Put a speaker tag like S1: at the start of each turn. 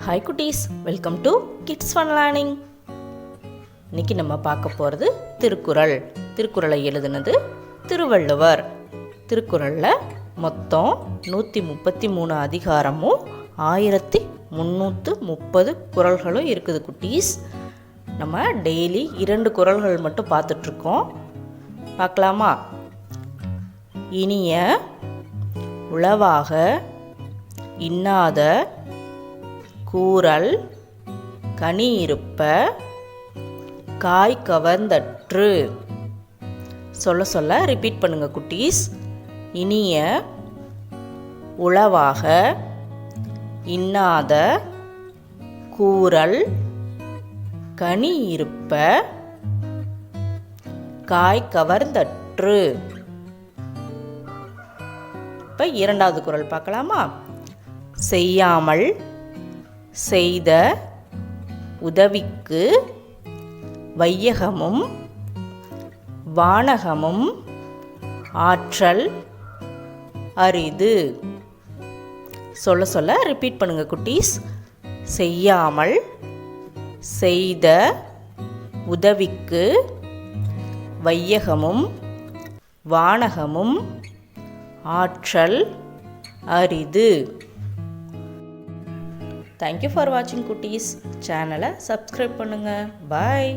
S1: Hi குட்டீஸ், welcome to kids fun learning. இன்னைக்கு நம்ம பார்க்க போகிறது திருக்குறள். திருக்குறளை எழுதுனது திருவள்ளுவர். திருக்குறளில் மொத்தம் 133 அதிகாரமும் 1330 குறள்களும் இருக்குது குட்டீஸ். நம்ம டெய்லி 2 குறள்கள் மட்டும் பார்த்துட்ருக்கோம். பார்க்கலாமா? இனிய உளவாக இன்னாத கூறல் கனி இருப்ப காய் கவர்ந்தற்று. சொல்ல ரிப்பீட் பண்ணுங்க குட்டீஸ். இனிய உளவாக இன்னாத கூறல் கனி இருப்ப காய் கவர்ந்தற்று. இப்போ 2வது குறள் பார்க்கலாமா? செய்யாமல் செய்த உதவிக்கு வையகமும் வானகமும் ஆற்றல் அரிது. சொல்ல ரிப்பீட் பண்ணுங்க குட்டீஸ். செய்யாமல் செய்த உதவிக்கு வையகமும் வானகமும் ஆற்றல் அரிது. தேங்க்யூ ஃபார் வாட்சிங் குட்டீஸ். சேனலை சப்ஸ்கிரைப் பண்ணுங்கள். பாய்.